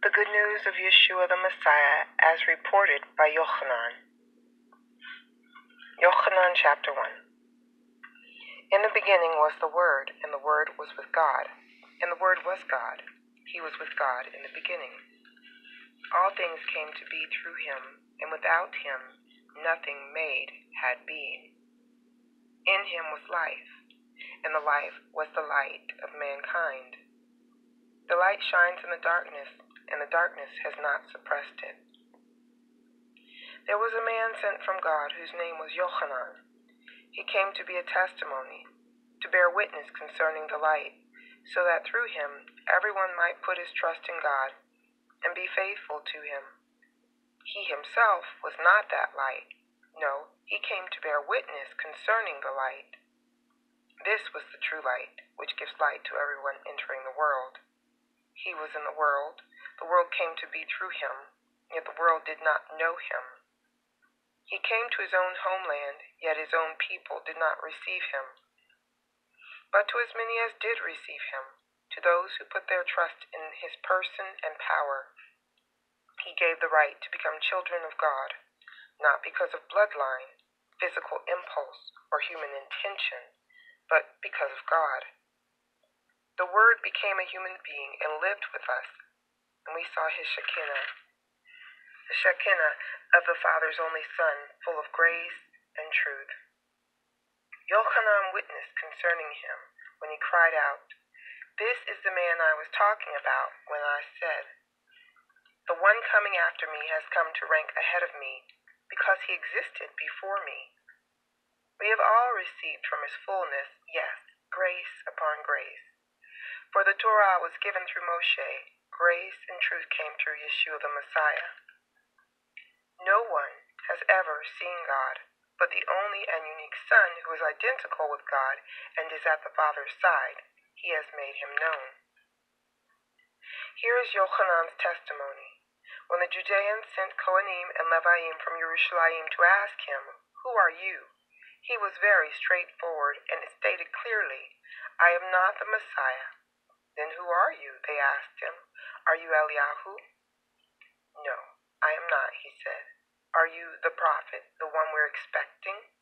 The Good News of Yeshua the Messiah as reported by Yochanan. Yochanan chapter 1. In the beginning was the Word, and the Word was with God, and the Word was God. He was with God in the beginning. All things came to be through him, and without him nothing made had being. In him was life, and the life was the light of mankind. The light shines in the darkness, and the darkness has not suppressed it. There was a man sent from God whose name was Yochanan. He came to be a testimony, to bear witness concerning the light, so that through him everyone might put his trust in God and be faithful to him. He himself was not that light. No, he came to bear witness concerning the light. This was the true light, which gives light to everyone entering the world. He was in the world came to be through him, yet the world did not know him. He came to his own homeland, yet his own people did not receive him. But to as many as did receive him, to those who put their trust in his person and power, he gave the right to become children of God, not because of bloodline, physical impulse, or human intention, but because of God. The Word became a human being and lived with us, and we saw his Shekinah, the Shekinah of the Father's only Son, full of grace and truth. Yochanan witnessed concerning him when he cried out, "This is the man I was talking about when I said, 'The one coming after me has come to rank ahead of me, because he existed before me.' We have all received from his fullness, yes, grace upon grace. For the Torah was given through Moshe, grace and truth came through Yeshua the Messiah. No one has ever seen God, but the only and unique Son, who is identical with God and is at the Father's side, he has made him known." Here is Yochanan's testimony. When the Judeans sent Kohanim and Leviim from Jerusalem to ask him, "Who are you?" he was very straightforward and stated clearly, "I am not the Messiah." "Then who are you?" they asked him. "Are you Eliyahu?" "No, I am not," he said. "Are you the prophet, the one we're expecting?"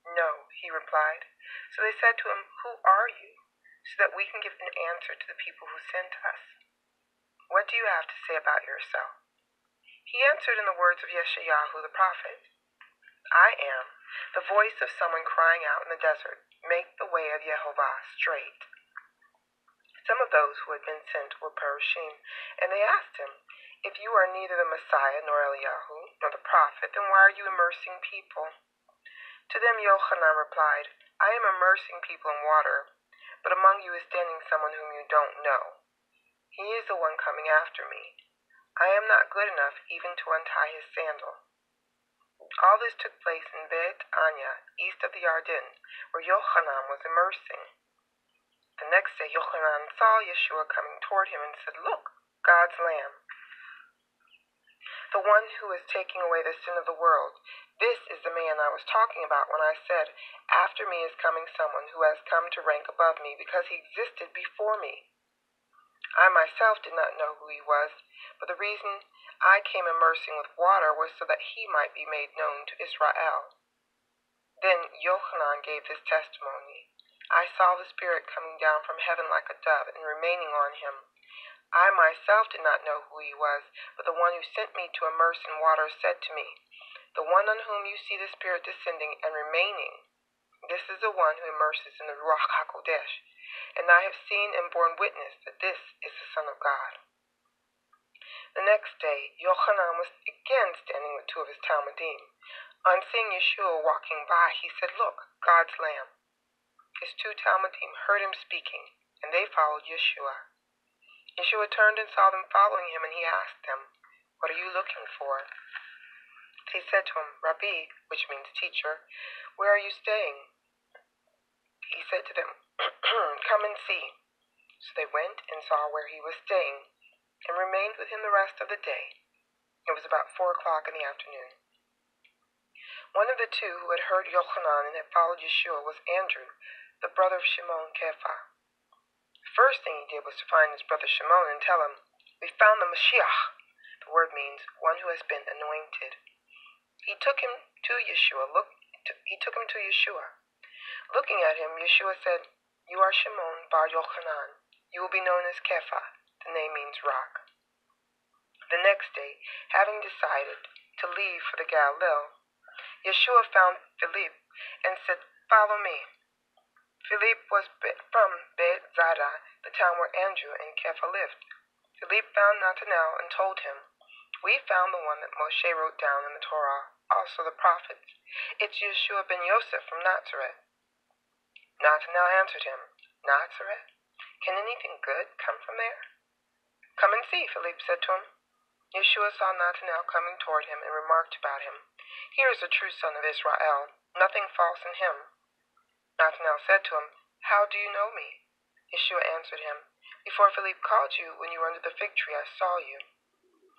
"No," he replied. So they said to him, "Who are you, so that we can give an answer to the people who sent us? What do you have to say about yourself?" He answered in the words of Yeshayahu the prophet, "I am the voice of someone crying out in the desert, 'Make the way of Yehovah straight.'" Some of those who had been sent were Perushim, and they asked him, "If you are neither the Messiah nor Eliyahu nor the prophet, then why are you immersing people?" To them Yochanan replied, "I am immersing people in water, but among you is standing someone whom you don't know. He is the one coming after me. I am not good enough even to untie his sandal." All this took place in Bet Anya, east of the Arden, where Yochanan was immersing. The next day Yochanan saw Yeshua coming toward him and said, "Look, God's Lamb, the one who is taking away the sin of the world. This is the man I was talking about when I said, 'After me is coming someone who has come to rank above me because he existed before me.' I myself did not know who he was, but the reason I came immersing with water was so that he might be made known to Israel." Then Yochanan gave this testimony, "I saw the Spirit coming down from heaven like a dove and remaining on him. I myself did not know who he was, but the one who sent me to immerse in water said to me, 'The one on whom you see the Spirit descending and remaining, this is the one who immerses in the Ruach HaKodesh, and I have seen and borne witness that this is the Son of God.'" The next day, Yochanan was again standing with two of his Talmudim. On seeing Yeshua walking by, he said, "Look, God's Lamb." His two Talmudim heard him speaking, and they followed Yeshua. Yeshua turned and saw them following him, and he asked them, "What are you looking for?" They said to him, "Rabbi," which means teacher, "where are you staying?" He said to them, "Come and see." So they went and saw where he was staying, and remained with him the rest of the day. It was about 4 o'clock in the afternoon. One of the two who had heard Yochanan and had followed Yeshua was Andrew, the brother of Shimon Kepha. The first thing he did was to find his brother Shimon and tell him, We found the Mashiach. The word means one who has been anointed. He took him to Yeshua. Looking at him, Yeshua said, "You are Shimon bar Yochanan. You will be known as Kepha." The name means rock. The next day, having decided to leave for the Galilee, Yeshua found Philip and said, "Follow me." Philip was from Bethsaida, the town where Andrew and Kepha lived. Philip found Nathanael and told him, "We found the one that Moshe wrote down in the Torah, also the prophets. It's Yeshua ben Yosef from Nazareth." Nathanael answered him, "Nazareth? Can anything good come from there?" "Come and see," Philip said to him. Yeshua saw Nathanael coming toward him and remarked about him, "Here is a true son of Israel, nothing false in him." Nathanael said to him, "How do you know me?" Yeshua answered him, "Before Philip called you, when you were under the fig tree, I saw you."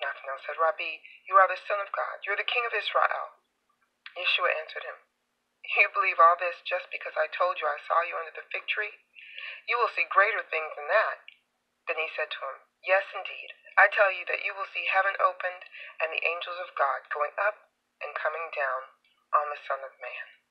Nathanael said, "Rabbi, you are the Son of God. You are the King of Israel." Yeshua answered him, "You believe all this just because I told you I saw you under the fig tree? You will see greater things than that." Then he said to him, "Yes, indeed. I tell you that you will see heaven opened and the angels of God going up and coming down on the Son of Man."